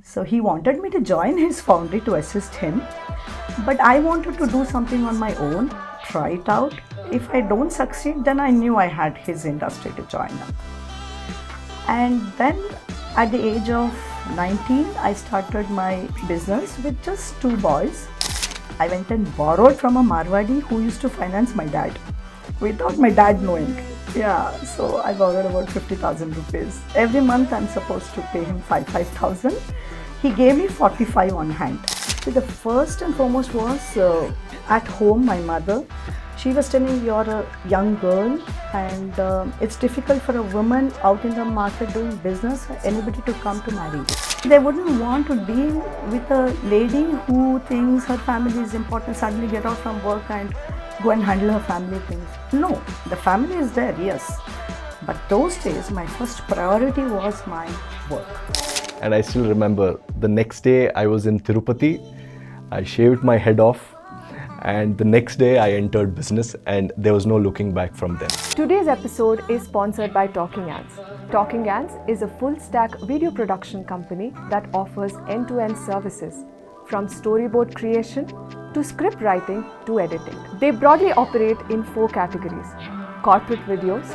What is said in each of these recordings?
So he wanted me to join his foundry to assist him, but I wanted to do something on my own, try it out. If I don't succeed, then I knew I had his industry to join up. And then at the age of 19, I started my business with just two boys. I went and borrowed from a Marwadi who used to finance my dad without my dad knowing. Yeah, so I borrowed about 50,000 rupees. Every month I'm supposed to pay him 5,000. He gave me 45 on hand. So the first and foremost was at home, my mother. She was telling, you're a young girl and it's difficult for a woman out in the market doing business, anybody to come to marry you. They wouldn't want to deal with a lady who thinks her family is important, suddenly get out from work and go and handle her family things. No, the family is there, yes. But those days, my first priority was my work. And I still remember the next day I was in Tirupati. I shaved my head off. And the next day I entered business and there was no looking back from then. Today's episode is sponsored by Talking Ants. Talking Ants is a full-stack video production company that offers end-to-end services from storyboard creation to script writing to editing. They broadly operate in 4 categories: corporate videos,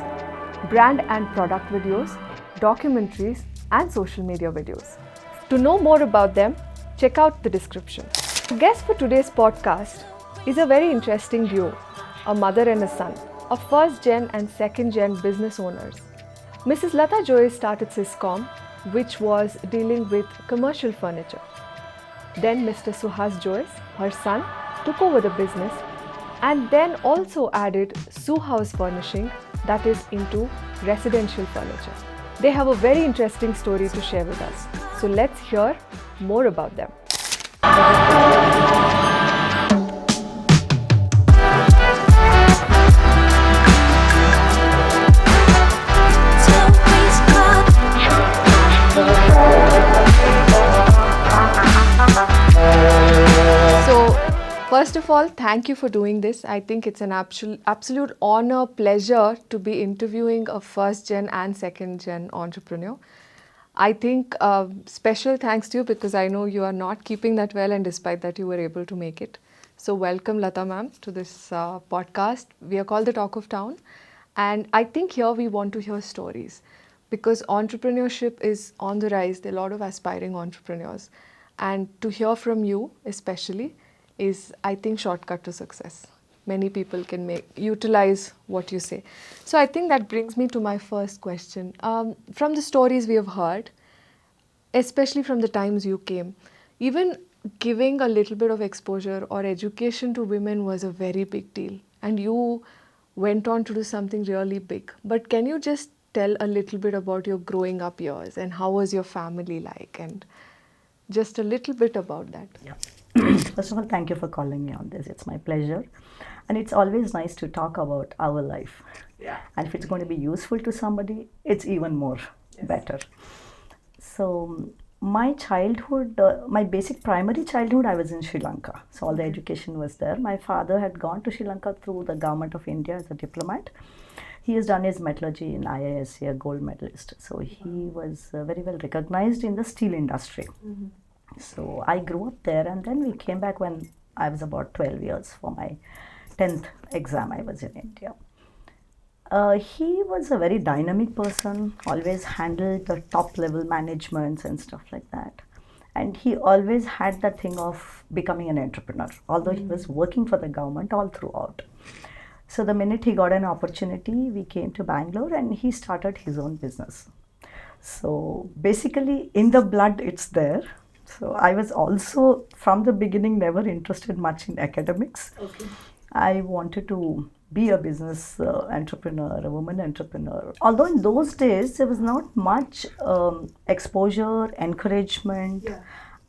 brand and product videos, documentaries, and social media videos. To know more about them, check out the description. The guest for today's podcast is a very interesting duo, a mother and a son, a first-gen and second-gen business owners. Mrs. Latha Jois started Syscom, which was dealing with commercial furniture. Then Mr. Suhaas Jois, her son, took over the business and then also added Suhaus Furnishing, that is into residential furniture. They have a very interesting story to share with us. So let's hear more about them. First of all, thank you for doing this. I think it's an absolute honor, pleasure to be interviewing a first-gen and second-gen entrepreneur. I think special thanks to you because I know you are not keeping that well and despite that you were able to make it. So welcome Latha ma'am to this podcast. We are called The Talk of Town and I think here we want to hear stories because entrepreneurship is on the rise. There are a lot of aspiring entrepreneurs and to hear from you especially is, I think, shortcut to success. Many people can utilize what you say. So I think that brings me to my first question. From the stories we have heard, especially from the times you came, even giving a little bit of exposure or education to women was a very big deal. And you went on to do something really big. But can you just tell a little bit about your growing up years and how was your family like and just a little bit about that? Yeah. First of all, thank you for calling me on this. It's my pleasure. And it's always nice to talk about our life. Yeah. And if it's going to be useful to somebody, it's even more better. So my childhood, my basic primary childhood, I was in Sri Lanka. So all the education was there. My father had gone to Sri Lanka through the government of India as a diplomat. He has done his metallurgy in IISc, a gold medalist. So he was very well recognized in the steel industry. Mm-hmm. So I grew up there and then we came back when I was about 12 years for my 10th exam. I was in India. He was a very dynamic person, always handled the top level managements and stuff like that. And he always had that thing of becoming an entrepreneur, although he was working for the government all throughout. So the minute he got an opportunity, we came to Bangalore and he started his own business. So basically in the blood it's there. So I was also, from the beginning, never interested much in academics. Okay. I wanted to be a business entrepreneur, a woman entrepreneur. Although in those days, there was not much exposure, encouragement,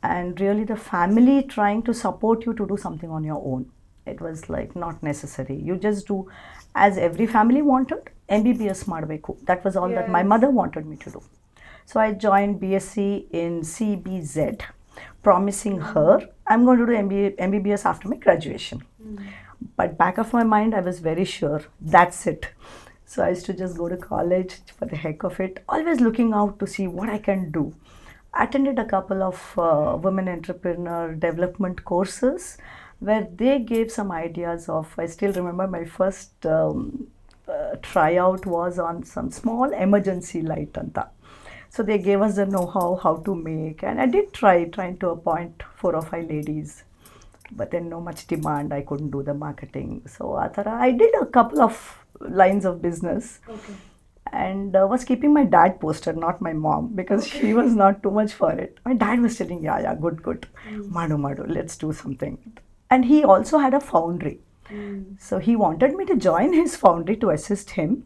and really the family trying to support you to do something on your own. It was like not necessary. You just do, as every family wanted, MBBS Madbeku. That was all that my mother wanted me to do. So I joined BSc in CBZ, promising her I'm going to do MBBS after my graduation. But back of my mind, I was very sure that's it. So I used to just go to college for the heck of it, always looking out to see what I can do. attended a couple of women entrepreneur development courses where they gave some ideas of, I still remember my first tryout was on some small emergency light anta. So they gave us the know-how, how to make, and I did trying to appoint 4 or 5 ladies, but then no much demand, I couldn't do the marketing. So I did a couple of lines of business. Okay. And was keeping my dad posted, not my mom, because she was not too much for it. My dad was telling, yeah, good, madu, let's do something. And he also had a foundry. So he wanted me to join his foundry to assist him.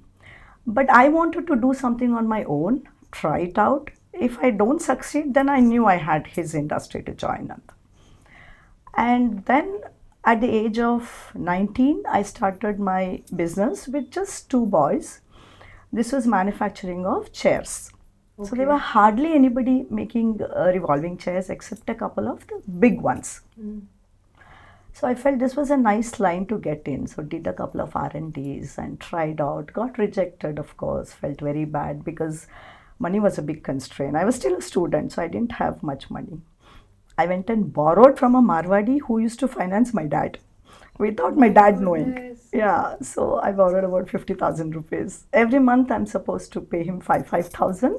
But I wanted to do something on my own, try it out. If I don't succeed, then I knew I had his industry to join. And then at the age of 19, I started my business with just 2 boys. This was manufacturing of chairs. Okay. So there were hardly anybody making revolving chairs except a couple of the big ones. So I felt this was a nice line to get in. So did a couple of R&Ds and tried out, got rejected of course, felt very bad because money was a big constraint. I was still a student, so I didn't have much money. I went and borrowed from a Marwadi who used to finance my dad, without my dad knowing. Yes. Yeah, so I borrowed about 50,000 rupees. Every month I'm supposed to pay him 5,000.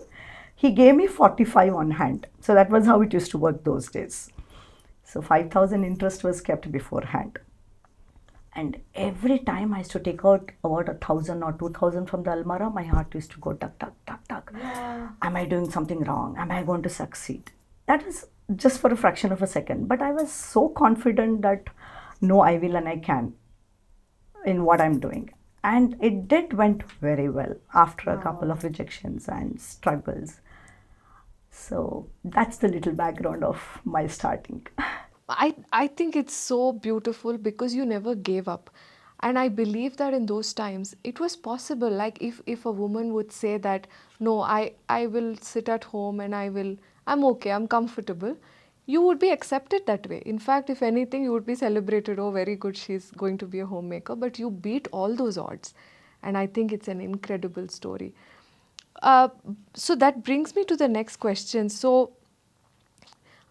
He gave me 45 on hand. So that was how it used to work those days. So 5,000 interest was kept beforehand. And every time I used to take out about 1,000 or 2,000 from the almara, my heart used to go tuck, tuck, tuck, tuck. Yeah. Am I doing something wrong? Am I going to succeed? That was just for a fraction of a second. But I was so confident that no, I will and I can in what I'm doing. And it went very well after a couple of rejections and struggles. So that's the little background of my starting. I think it's so beautiful because you never gave up. And I believe that in those times it was possible. Like if a woman would say that, no, I will sit at home and I'm okay, I'm comfortable, you would be accepted that way. In fact, if anything, you would be celebrated. Oh, very good, she's going to be a homemaker. But you beat all those odds. And I think it's an incredible story. So that brings me to the next question. So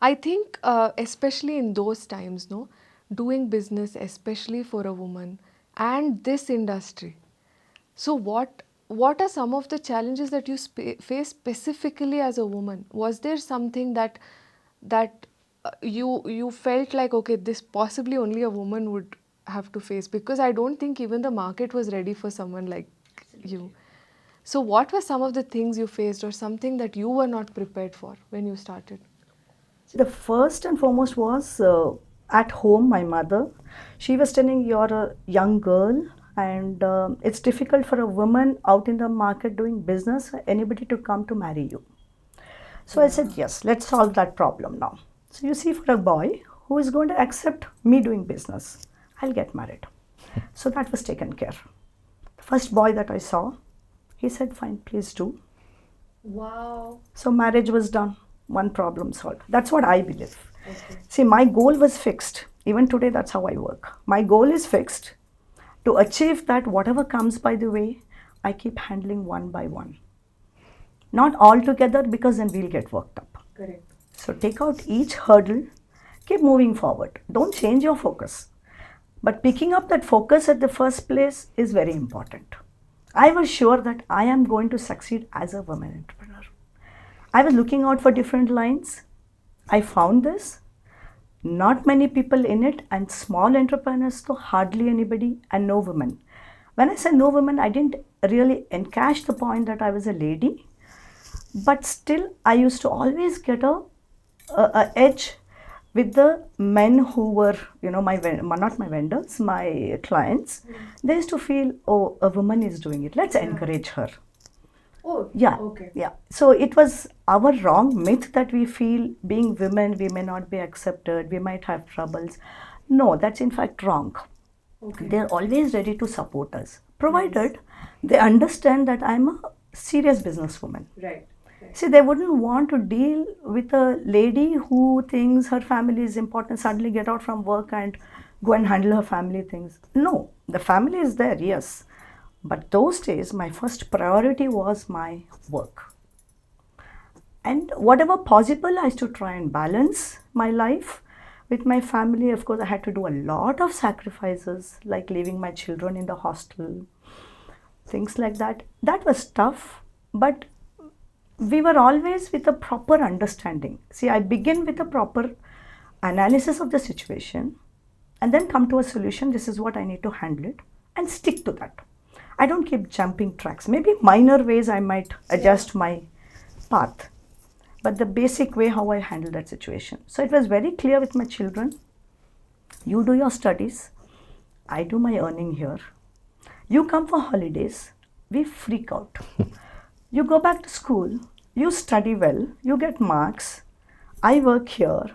I think especially in those times, no, doing business, especially for a woman and this industry. So what are some of the challenges that you face specifically as a woman? Was there something that you felt like, okay, this possibly only a woman would have to face? Because I don't think even the market was ready for someone like you. So what were some of the things you faced or something that you were not prepared for when you started? The first and foremost was at home, my mother. She was telling, you're a young girl and it's difficult for a woman out in the market doing business, anybody to come to marry you. So I said, yes, let's solve that problem now. So you see, for a boy who is going to accept me doing business, I'll get married. So that was taken care. The first boy that I saw, he said, fine, please do. Wow. So marriage was done. One problem solved. That's what I believe. Okay. See, my goal was fixed. Even today, that's how I work. My goal is fixed. To achieve that, whatever comes by the way, I keep handling one by one. Not all together, because then we'll get worked up. Correct. So take out each hurdle, keep moving forward. Don't change your focus. But picking up that focus at the first place is very important. I was sure that I am going to succeed as a woman entrepreneur. I was looking out for different lines. I found this. Not many people in it, and small entrepreneurs, so hardly anybody, and no women. When I said no women, I didn't really encash the point that I was a lady, but still I used to always get a edge with the men who were, not my vendors, my clients. They used to feel, oh, a woman is doing it, let's encourage her. Oh, yeah, okay. Yeah. So it was our wrong myth that we feel being women, we may not be accepted, we might have troubles. No, that's in fact wrong. Okay. They're always ready to support us, provided they understand that I'm a serious businesswoman. Right. See, they wouldn't want to deal with a lady who thinks her family is important, suddenly get out from work and go and handle her family things. No, the family is there, yes. But those days, my first priority was my work. And whatever possible, I used to try and balance my life with my family. Of course, I had to do a lot of sacrifices, like leaving my children in the hostel, things like that. That was tough, but we were always with a proper understanding. See, I begin with a proper analysis of the situation and then come to a solution. This is what I need to handle it and stick to that. I don't keep jumping tracks. Maybe minor ways I might adjust my path, but the basic way how I handle that situation. So it was very clear with my children. You do your studies, I do my earning here. You come for holidays, we freak out. You go back to school, you study well, you get marks, I work here,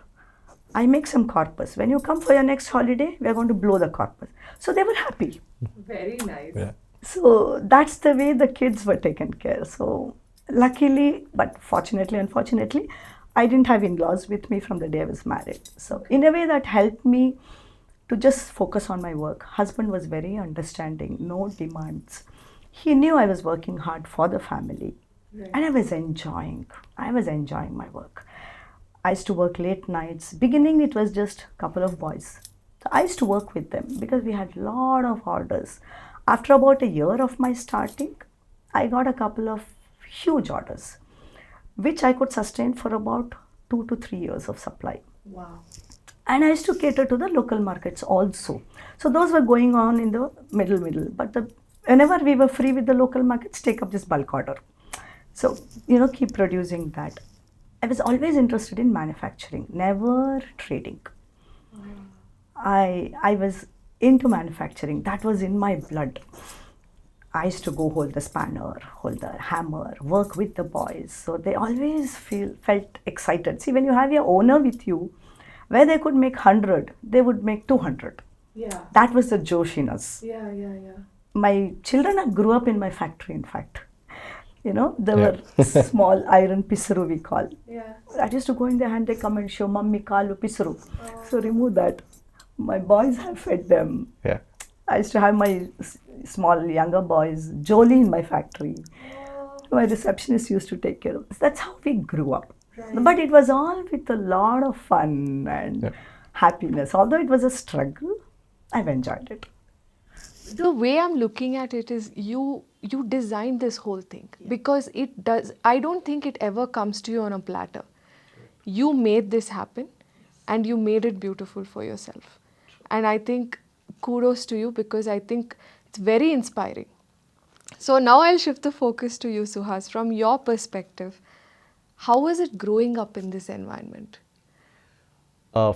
I make some corpus. When you come for your next holiday, we are going to blow the corpus. So they were happy. Very nice. Yeah. So that's the way the kids were taken care. So luckily, but fortunately, unfortunately, I didn't have in-laws with me from the day I was married. So in a way that helped me to just focus on my work. Husband was very understanding, no demands. He knew I was working hard for the family. Right. And I was enjoying my work. I used to work late nights. Beginning, it was just a couple of boys. So I used to work with them because we had a lot of orders. After about a year of my starting, I got a couple of huge orders, which I could sustain for about 2 to 3 years of supply. Wow. And I used to cater to the local markets also. So those were going on in the middle. But whenever we were free with the local markets, take up this bulk order. So, keep producing that. I was always interested in manufacturing, never trading. I was into manufacturing. That was in my blood. I used to go hold the spanner, hold the hammer, work with the boys. So they always felt excited. See, when you have your owner with you, where they could make 100, they would make 200. Yeah. That was the josh in us. Yeah. My children grew up in my factory, in fact. There were small iron pisuru, we call. Yeah. I used to go in their hand, they come and show, Mummy, kalu pisuru. So remove that. My boys have fed them. Yeah. I used to have my small younger boys jolly in my factory. My receptionist used to take care of us. That's how we grew up. Right. But it was all with a lot of fun and happiness. Although it was a struggle, I've enjoyed it. The way I'm looking at it is you designed this whole thing because I don't think it ever comes to you on a platter. You made this happen and you made it beautiful for yourself. And I think kudos to you because I think it's very inspiring. So now I'll shift the focus to you, Suhas. From your perspective, how was it growing up in this environment?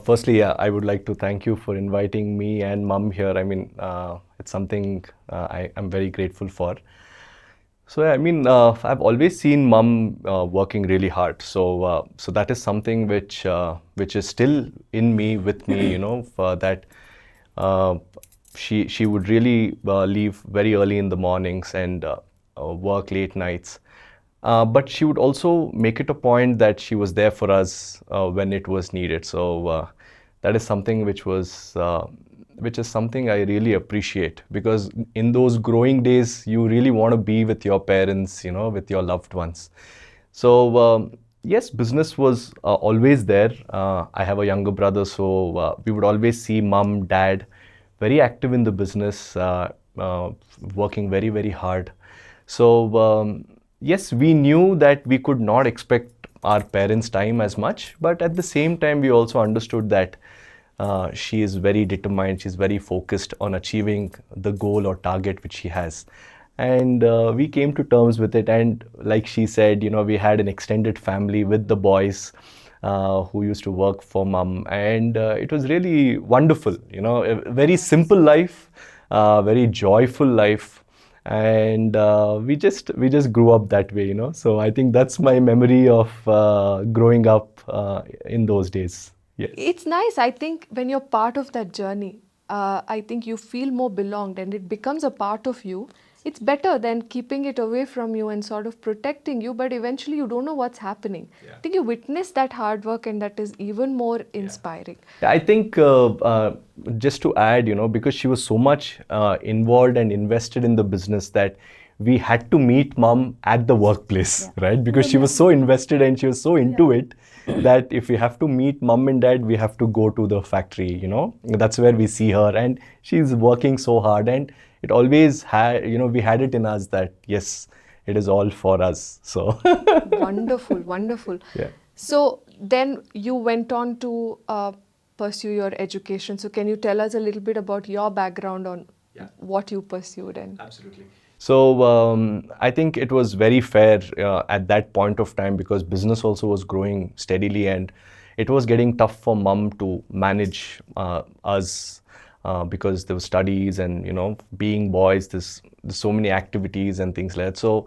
Firstly, I would like to thank you for inviting me and Mum here. I mean, it's something I'm very grateful for. So, I've always seen Mum working really hard. So that is something which is still in me, with me, that she would really leave very early in the mornings and work late nights. But she would also make it a point that she was there for us when it was needed. So that is something which is something I really appreciate, because in those growing days, you really want to be with your parents, with your loved ones. So yes, business was always there. I have a younger brother, so we would always see Mum, Dad very active in the business, working very, very hard. So yes, we knew that we could not expect our parents' time as much, but at the same time, we also understood that she is very determined, she's very focused on achieving the goal or target which she has. And we came to terms with it. And like she said, we had an extended family with the boys who used to work for Mum. And it was really wonderful, a very simple life, very joyful life. And we just grew up that way, So I think that's my memory of growing up in those days. Yes. It's nice. I think when you're part of that journey, I think you feel more belonged and it becomes a part of you. It's better than keeping it away from you and sort of protecting you, but eventually you don't know what's happening. Yeah. I think you witness that hard work and that is even more inspiring. I think just to add, because she was so much involved and invested in the business, that we had to meet mom at the workplace, Yeah. right? Because she was so invested and she was so into it that if we have to meet mom and dad, we have to go to the factory, you know. That's where we see her, and she's working so hard, and it always had, you know, we had it in us that yes, it is all for us. So Wonderful, wonderful. yeah. So then you went on to pursue your education. So can you tell us a little bit about your background on what you pursued? And Absolutely. So I think it was very fair at that point of time because business also was growing steadily, and it was getting tough for mom to manage us because there were studies and, you know, being boys, there's so many activities and things like that. So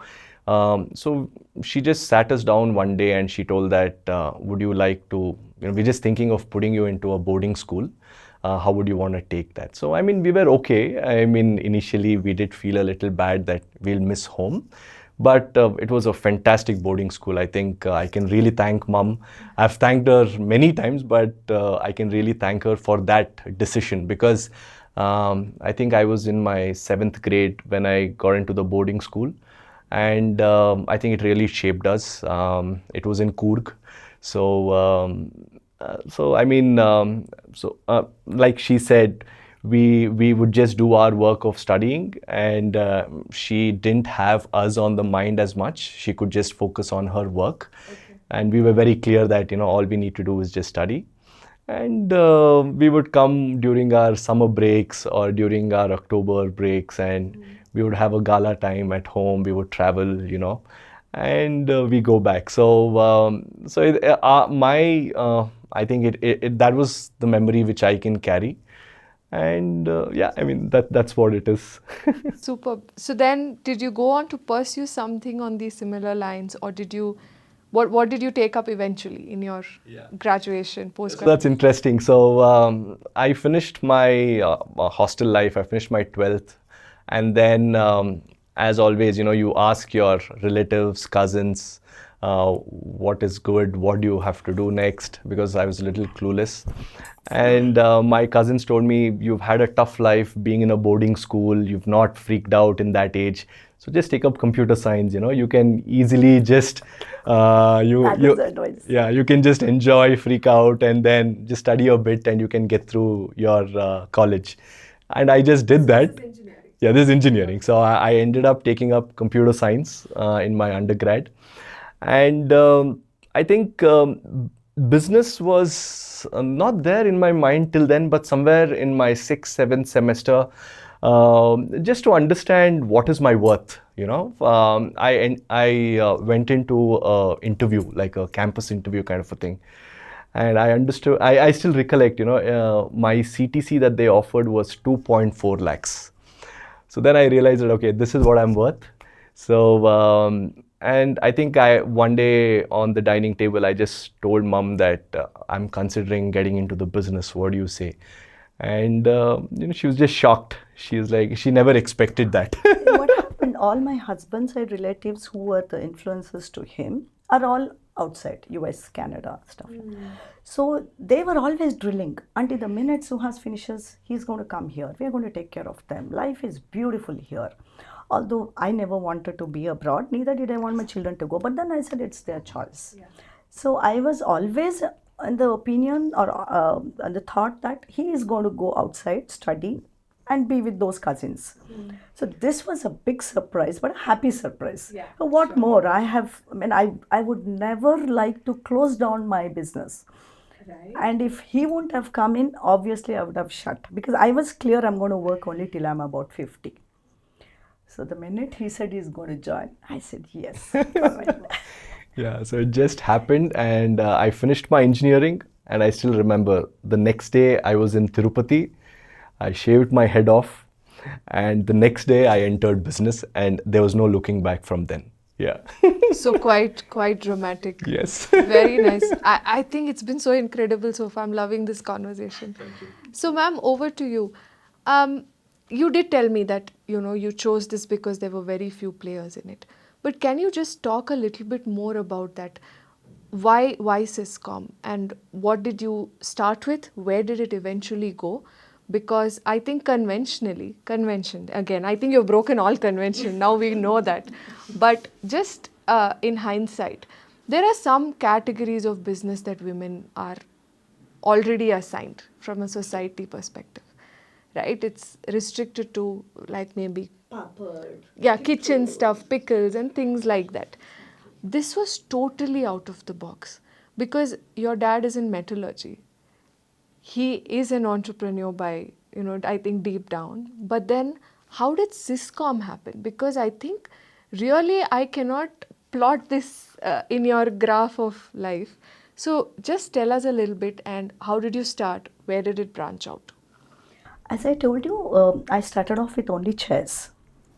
she just sat us down one day and she told that, would you like to, you know, we're just thinking of putting you into a boarding school. How would you want to take that? So, I mean, we were okay. I mean, initially we did feel a little bad that we'll miss home, but it was a fantastic boarding school. I think I can really thank mom. I've thanked her many times, but I can really thank her for that decision because I think I was in my 7th grade when I got into the boarding school, and I think it really shaped us. It was in Coorg. So I mean, like she said, we would just do our work of studying, and she didn't have us on the mind as much. She could just focus on her work, and we were very clear that, you know, all we need to do is just study. And we would come during our summer breaks or during our October breaks, and we would have a gala time at home. We would travel, you know, and we go back. I think that was the memory which I can carry, and yeah, I mean that's what it is. superb. So then did you go on to pursue something on these similar lines, or did you, what did you take up eventually in your graduation, So that's post-graduation? interesting. So I finished my hostel life. I finished my 12th, and then as always, you know, you ask your relatives, cousins, what is good, what do you have to do next, because I was a little clueless. And my cousins told me, you've had a tough life being in a boarding school, you've not freaked out in that age, so just take up computer science. You know, you can easily just That is the advice. yeah, you can just enjoy, freak out, and then just study a bit and you can get through your college. And I just did that. Yeah, this is engineering. So I ended up taking up computer science in my undergrad. And I think business was not there in my mind till then, but somewhere in my 6th, 7th semester, just to understand what is my worth, you know. I went into an interview, like a campus interview kind of a thing. And I understood, I still recollect, you know, my CTC that they offered was 2.4 lakhs. So then I realized that, okay, this is what I'm worth. So, and I think one day on the dining table, I just told mom that I'm considering getting into the business. What do you say? And, you know, she was just shocked. She was like, she never expected that. What happened, all my husband's side relatives who were the influences to him are all outside, US, Canada, stuff. So they were always drilling. Until the minute Suhas finishes, he's going to come here. We are going to take care of them. Life is beautiful here. Although I never wanted to be abroad, neither did I want my children to go. But then I said it's their choice. So I was always in the opinion or the thought that he is going to go outside, study, and be with those cousins. So this was a big surprise, but a happy surprise. So what more? I would never like to close down my business. And if he wouldn't have come in, obviously I would have shut, because I was clear I'm going to work only till I'm about 50. So the minute he said he's going to join, I said yes. Yeah, so it just happened, and I finished my engineering, and I still remember the next day I was in Tirupati. I shaved my head off, and the next day I entered business, and there was no looking back from then. Yeah. So quite dramatic. Yes. Very nice. I think it's been so incredible so far. I'm loving this conversation. Thank you. So ma'am, over to you. You did tell me that, you know, you chose this because there were very few players in it. But can you just talk a little bit more about that? Why Syscom, and what did you start with? Where did it eventually go? because I think convention, again, I think you've broken all convention, now we know that. But just in hindsight, there are some categories of business that women are already assigned from a society perspective, right? It's restricted to like maybe kitchen stuff, pickles and things like that. This was totally out of the box because your dad is in metallurgy. He is an entrepreneur by, I think deep down. But then how did Syscom happen? Because I think really I cannot plot this in your graph of life. So just tell us a little bit, and how did you start? Where did it branch out? As I told you, I started off with only chairs,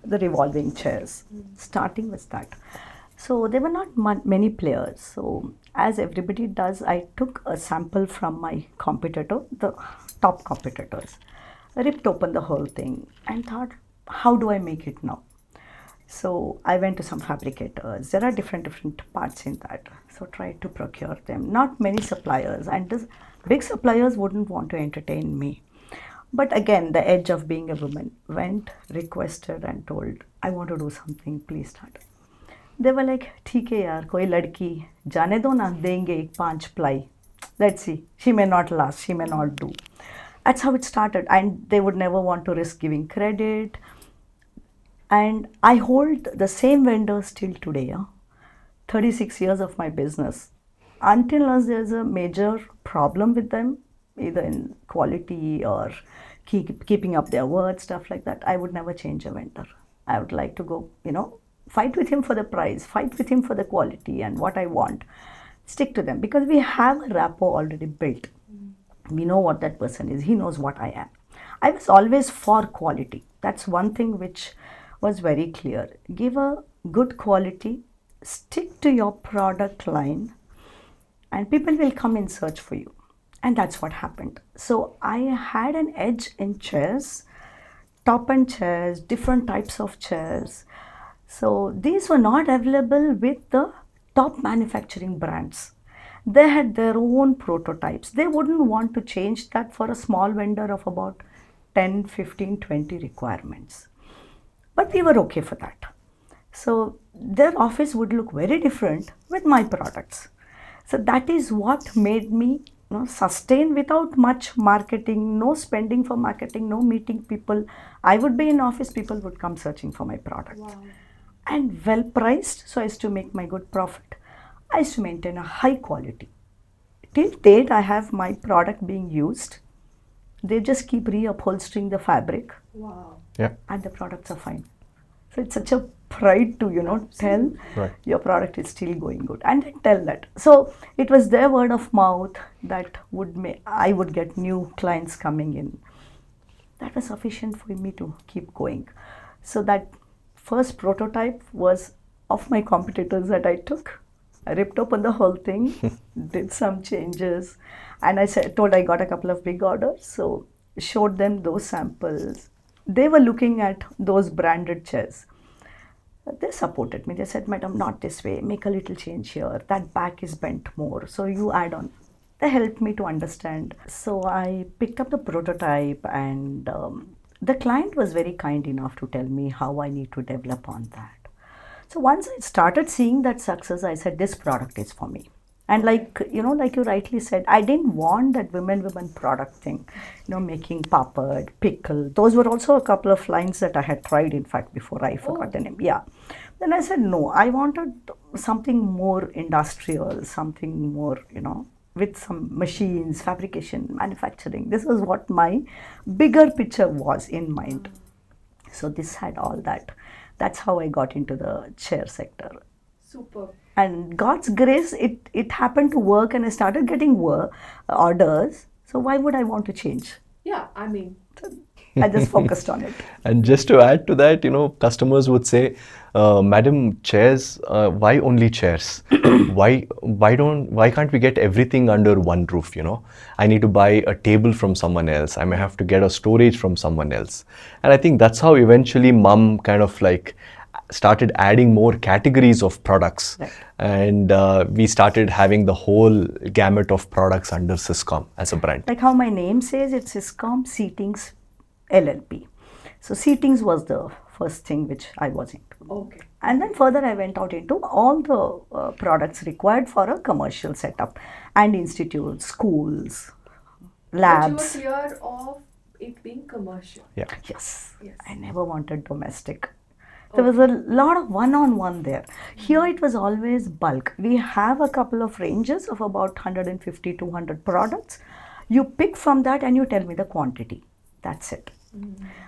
the revolving chairs, starting with that. So there were not many players. So as everybody does, I took a sample from my competitor, the top competitors, ripped open the whole thing and thought, how do I make it now? So I went to some fabricators. There are different parts in that. So tried to procure them. Not many suppliers, and this big suppliers wouldn't want to entertain me. But again, the edge of being a woman, went, requested and told, I want to do something, please start. They were like, ठीक है यार, कोई लड़की जाने दो ना, देंगे एक 5 ply. Let's see, she may not last, she may not do. That's how it started, and they would never want to risk giving credit. And I hold the same vendors till today. 36 years of my business. Until unless there's a major problem with them, either in quality or keeping up their word, stuff like that, I would never change a vendor. I would like to go, fight with him for the price, fight with him for the quality and what I want. Stick to them because we have a rapport already built. We know what that person is. He knows what I am. I was always for quality. That's one thing which was very clear. Give a good quality, stick to your product line, and people will come in search for you. And that's what happened. So I had an edge in chairs, top-end chairs, different types of chairs. So these were not available with the top manufacturing brands. They had their own prototypes. They wouldn't want to change that for a small vendor of about 10, 15, 20 requirements. But we were okay for that. So their office would look very different with my products. So that is what made me sustain without much marketing, no spending for marketing, no meeting people. I would be in office, people would come searching for my products. Wow. And well priced, so as to make my good profit. I used to maintain a high quality. Till date, I have my product being used. They just keep reupholstering the fabric. Wow. Yeah. And the products are fine. So it's such a pride to, tell your product is still going good. And then tell that. So it was their word of mouth that I would get new clients coming in. That was sufficient for me to keep going. So that first prototype was of my competitors that I took. I ripped open the whole thing, did some changes, and told I got a couple of big orders, so showed them those samples. They were looking at those branded chairs. They supported me. They said, Madam, not this way, make a little change here. That back is bent more, so you add on. They helped me to understand. So I picked up the prototype, and the client was very kind enough to tell me how I need to develop on that. So once I started seeing that success, I said, this product is for me. And like you rightly said, I didn't want that women product thing, making papad, pickle. Those were also a couple of lines that I had tried, in fact, before I forgot the name. Yeah. Then I said, no, I wanted something more industrial, something more, with some machines, fabrication, manufacturing. This was what my bigger picture was in mind. So this had all that. That's how I got into the chair sector. Super. And God's grace, it happened to work, and I started getting orders. So why would I want to change? Yeah, I mean. I just focused on it. And just to add to that, customers would say, Madam, chairs, why only chairs? Why can't we get everything under one roof, I need to buy a table from someone else. I may have to get a storage from someone else. And I think that's how eventually mom kind of like started adding more categories of products. Right. And we started having the whole gamut of products under Syscom as a brand. Like how my name says, it's Syscom Seatings LLP. So Seatings was the first thing which I was into. Okay. And then further I went out into all the products required for a commercial setup and institutes, schools, labs. But you were clear of it being commercial. Yeah. Yes. Yes. I never wanted domestic. There was a lot of one-on-one there. Here it was always bulk. We have a couple of ranges of about 150, 200 products. You pick from that and you tell me the quantity. That's it.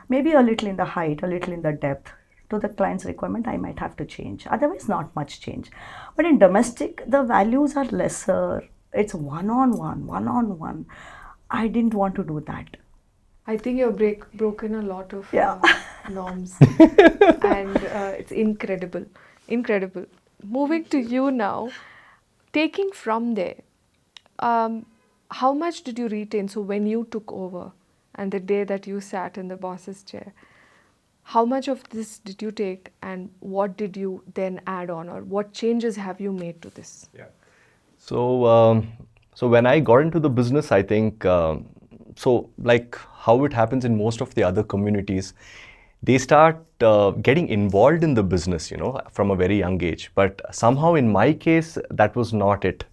Maybe a little in the height, a little in the depth. To the client's requirement, I might have to change. Otherwise, not much change. But in domestic, the values are lesser. It's one-on-one. I didn't want to do that. I think you've broken a lot of Yeah. norms, and it's incredible. Moving to you now, taking from there, how much did you retain? So when you took over, and the day that you sat in the boss's chair, how much of this did you take, and what did you then add on, or what changes have you made to this? Yeah. So when I got into the business, I think, so like how it happens in most of the other communities, they start getting involved in the business, from a very young age. But somehow in my case, that was not it.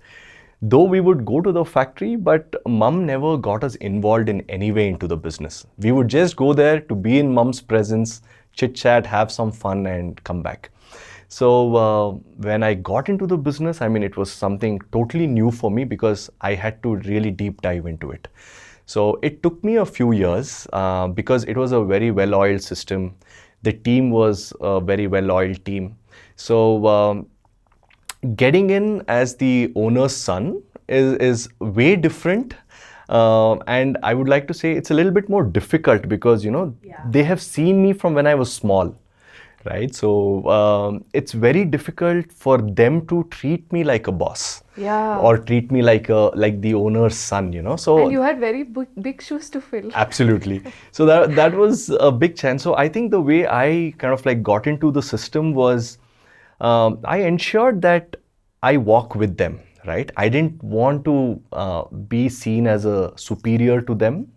Though we would go to the factory, but mom never got us involved in any way into the business. We would just go there to be in mom's presence, chit chat, have some fun and come back. So when I got into the business, I mean, it was something totally new for me because I had to really deep dive into it. So it took me a few years because it was a very well-oiled system. The team was a very well-oiled team. So getting in as the owner's son is way different. And I would like to say it's a little bit more difficult because, they have seen me from when I was small. Right, so it's very difficult for them to treat me like a boss, or treat me like the owner's son, So And you had very big shoes to fill. Absolutely. So that was a big chance. So I think the way I kind of like got into the system was I ensured that I walk with them. Right, I didn't want to be seen as a superior to them.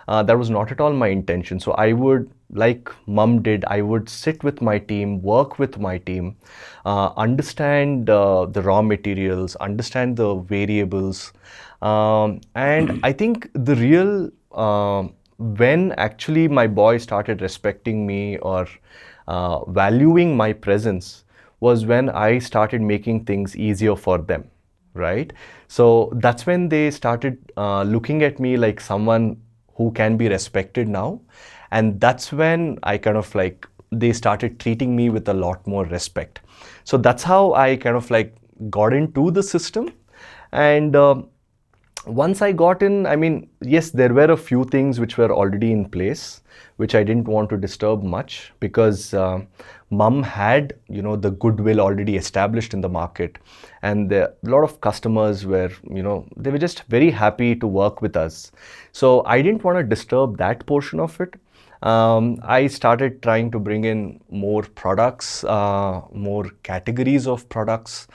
That was not at all my intention. So I would, like mom did, I would sit with my team, work with my team, understand the raw materials, understand the variables. And I think the real, when actually my boy started respecting me or valuing my presence was when I started making things easier for them. Right. So that's when they started looking at me like someone who can be respected now. And that's when I kind of like, they started treating me with a lot more respect. So that's how I kind of like got into the system. And once I got in, I mean, yes, there were a few things which were already in place, which I didn't want to disturb much because mom had, the goodwill already established in the market. And a lot of customers were, they were just very happy to work with us. So I didn't want to disturb that portion of it. I started trying to bring in more products, more categories of products,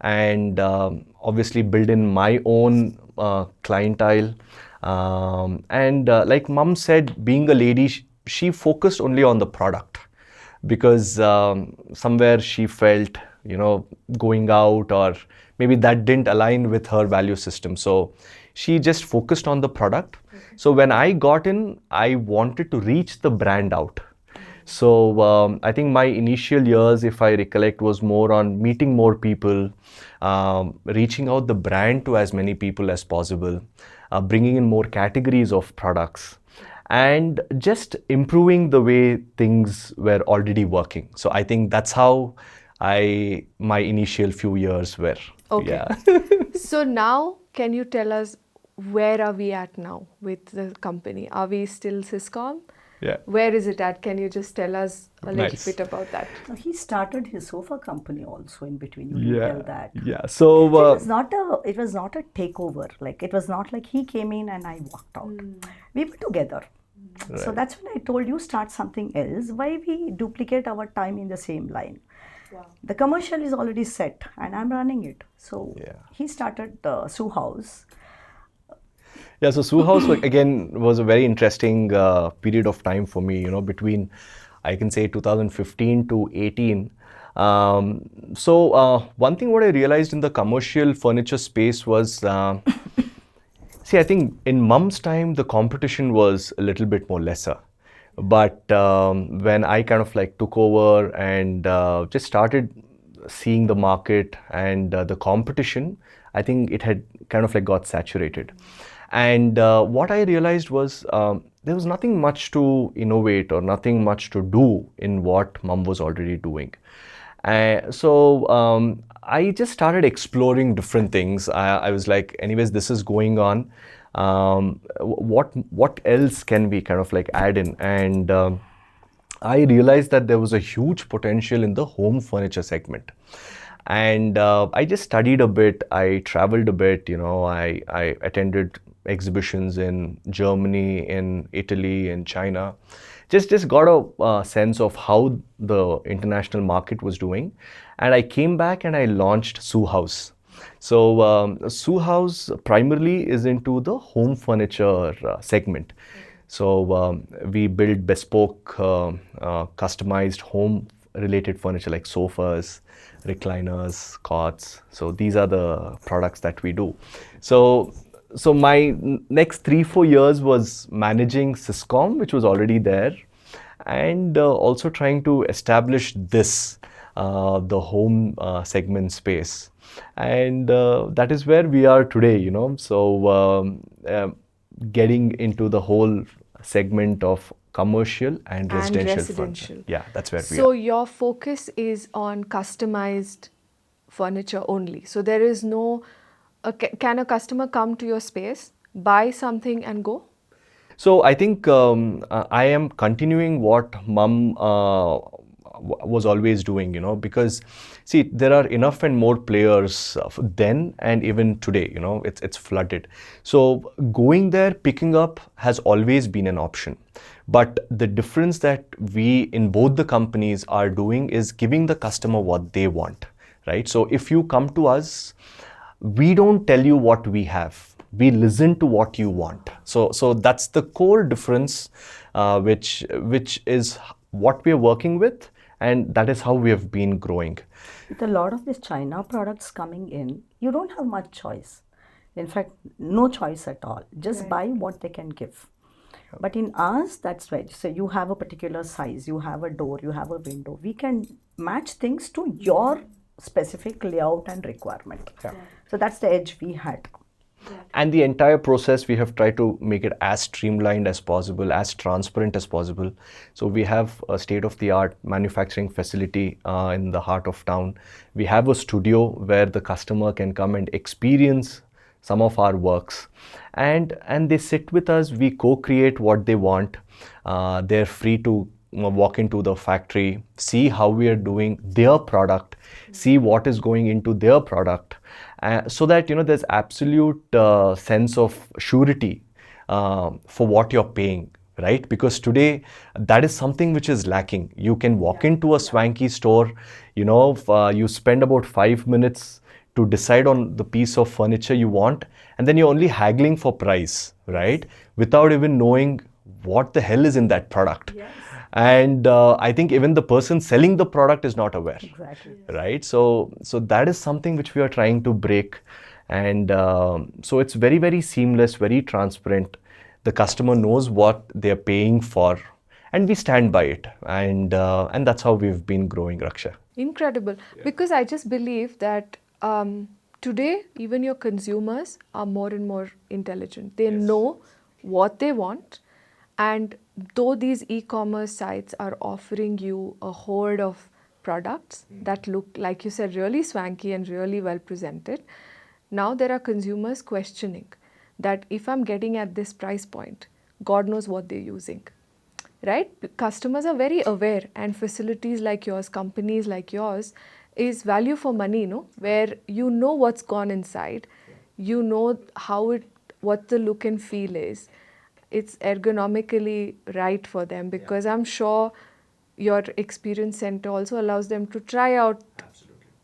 and obviously build in my own clientele. And like mom said, being a lady, she focused only on the product because somewhere she felt, going out or maybe that didn't align with her value system. So she just focused on the product. So when I got in, I wanted to reach the brand out. So I think my initial years, if I recollect, was more on meeting more people, reaching out the brand to as many people as possible, bringing in more categories of products, and just improving the way things were already working. So I think that's how my initial few years were. Okay. Yeah. So now, can you tell us where are we at now with the company? Are we still Syscom? Yeah. Where is it at? Can you just tell us a little Nice. bit about that? So he started his sofa company also in between. You can tell that. Yeah. So So it was not a takeover. Like it was not like he came in and I walked out. We were together. So that's when I told you start something else. Why we duplicate our time in the same line? Wow. The commercial is already set and I'm running it. So he started the Suhaus. Yeah, so Suhaus again was a very interesting period of time for me, between I can say 2015 to 18. One thing what I realized in the commercial furniture space was, see, I think in Mum's time, the competition was a little bit more lesser. But when I kind of like took over and just started seeing the market and the competition, I think it had kind of like got saturated. And what I realized was there was nothing much to innovate or nothing much to do in what Mum was already doing. I just started exploring different things. I was like, anyways, this is going on. What else can we kind of like add in? And I realized that there was a huge potential in the home furniture segment. And I just studied a bit. I traveled a bit. I attended exhibitions in Germany, in Italy, in China. Just got a sense of how the international market was doing. And I came back and I launched Suhaus. So Suhaus primarily is into the home furniture segment. So we build bespoke, customized home related furniture like sofas, recliners, cots. So these are the products that we do. So my next 3-4 years was managing Syscom, which was already there, and also trying to establish this, the home segment space. And that is where we are today, So getting into the whole segment of commercial and residential furniture. Yeah, that's where we are. So your focus is on customized furniture only. So there is no, can a customer come to your space, buy something and go? So I think I am continuing what Mum was always doing, because see, there are enough and more players then and even today, it's flooded. So going there, picking up has always been an option. But the difference that we in both the companies are doing is giving the customer what they want, right? So if you come to us, we don't tell you what we have. We listen to what you want. So that's the core difference, which is what we are working with, and that is how we have been growing. With a lot of these China products coming in, you don't have much choice. In fact, no choice at all. Just buy what they can give. But in us, that's right. So you have a particular size, you have a door, you have a window. We can match things to your specific layout and requirement. Yeah. So that's the edge we had. And the entire process, we have tried to make it as streamlined as possible, as transparent as possible. So we have a state-of-the-art manufacturing facility in the heart of town. We have a studio where the customer can come and experience some of our works. And they sit with us, we co-create what they want. They're free to walk into the factory, see how we are doing their product, see what is going into their product. So that there's absolute sense of surety for what you're paying, right? Because today that is something which is lacking. You can walk into a swanky store, you spend about 5 minutes to decide on the piece of furniture you want, and then you're only haggling for price, right? Without even knowing what the hell is in that product. Yes. And I think even the person selling the product is not aware. Exactly. Right? So that is something which we are trying to break. And so it's very, very seamless, very transparent. The customer knows what they're paying for, and we stand by it. And that's how we've been growing, Raksha. Incredible. Yeah. Because I just believe that today, even your consumers are more and more intelligent. They know what they want. And though these e-commerce sites are offering you a horde of products that look, like you said, really swanky and really well presented, now there are consumers questioning that if I'm getting at this price point, God knows what they're using, right? Customers are very aware, and facilities like yours, companies like yours, is value for money, where you know what's gone inside, you know what the look and feel is. it's ergonomically right for them, because I'm sure your experience center also allows them to try out,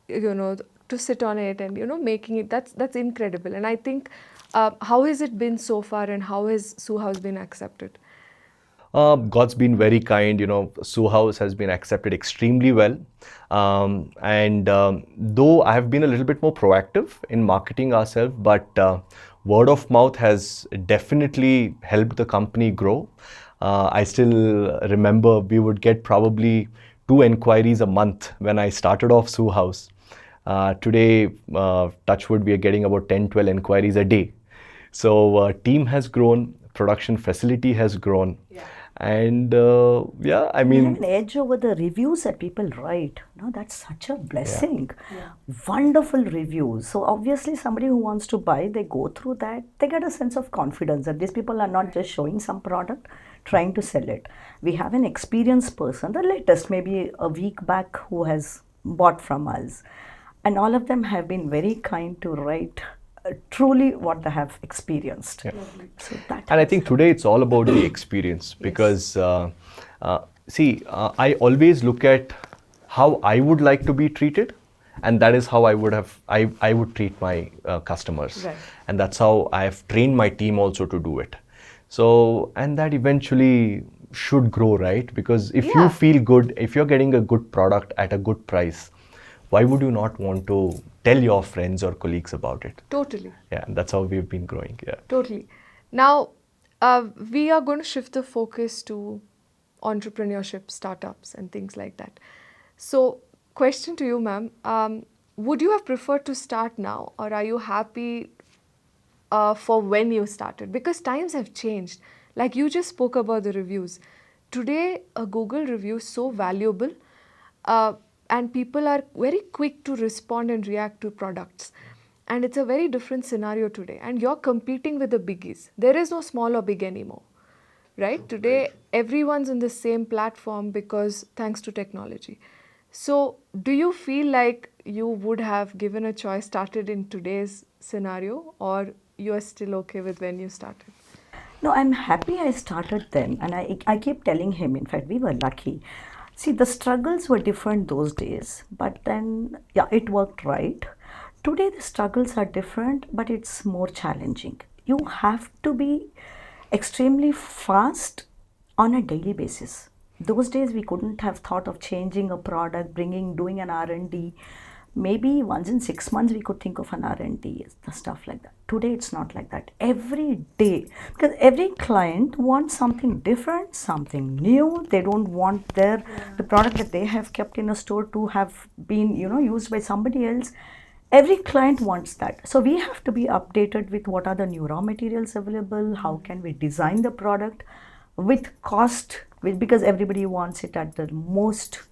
you know, to sit on it and, you know, making it, that's incredible. And I think, how has it been so far, and how has Suhaus been accepted? God's been very kind. Suhaus has been accepted extremely well. And though I have been a little bit more proactive in marketing ourselves, but word of mouth has definitely helped the company grow. I still remember we would get probably 2 inquiries a month when I started off Suhaus. Today, touchwood, we are getting about 10, 12 inquiries a day. So team has grown, production facility has grown. And yeah, I We have mean, an edge over the reviews that people write. No, that's such a blessing. Wonderful reviews. So obviously somebody who wants to buy, they go through that, they get a sense of confidence that these people are not just showing some product, trying to sell it. We have an experienced person, the latest, maybe a week back, who has bought from us. And all of them have been very kind to write truly what they have experienced. So that and I has think today it's all about the experience, because see, I always look at how I would like to be treated, and that is how I would treat my customers. Right. And that's how I have trained my team also to do it. So, and that eventually should grow, right? Because if you feel good, if you're getting a good product at a good price, why would you not want to tell your friends or colleagues about it? Totally. Yeah, and that's how we've been growing. Yeah. Totally. Now, we are going to shift the focus to entrepreneurship, startups, and things like that. So, question to you, ma'am. Would you have preferred to start now, or are you happy for when you started? Because times have changed. Like you just spoke about the reviews. Today, a Google review is so valuable, and people are very quick to respond and react to products. And it's a very different scenario today. And you're competing with the biggies. There is no small or big anymore, right? Today, everyone's in the same platform because thanks to technology. So, do you feel like you would have given a choice started in today's scenario, or you are still okay with when you started? No, I'm happy I started then. And I keep telling him, in fact, we were lucky. See, the struggles were different those days, but then, yeah, it worked right. Today, the struggles are different, but it's more challenging. You have to be extremely fast on a daily basis. Those days, we couldn't have thought of changing a product, doing an R&D. Maybe once in 6 months we could think of an R&D, the stuff like that. Today it's not like that. Every day, because every client wants something different, something new. They don't want the product that they have kept in a store to have been used by somebody else. Every client wants that. So we have to be updated with what are the new raw materials available, how can we design the product with cost, because everybody wants it at the most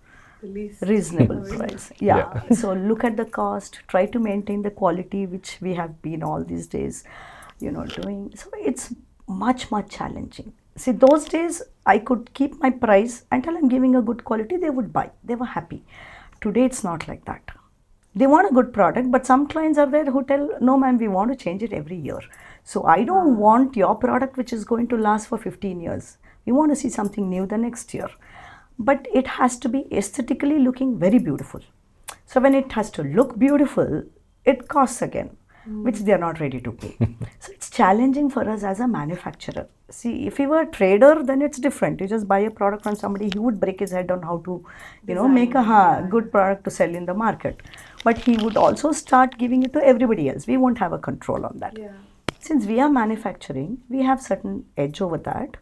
reasonable price. Yeah. So look at the cost, try to maintain the quality which we have been all these days doing. So it's much challenging. See, those days I could keep my price until I'm giving a good quality, they would buy, they were happy. Today it's not like that. They want a good product, but some clients are there who tell, no ma'am, we want to change it every year. So I don't want your product which is going to last for 15 years. We want to see something new the next year. But it has to be aesthetically looking very beautiful. So when it has to look beautiful, it costs again, which they are not ready to pay. So it's challenging for us as a manufacturer. See, if you were a trader, then it's different. You just buy a product from somebody, he would break his head on how to, make a good product to sell in the market. But he would also start giving it to everybody else. We won't have a control on that. Since we are manufacturing, we have certain edge over that.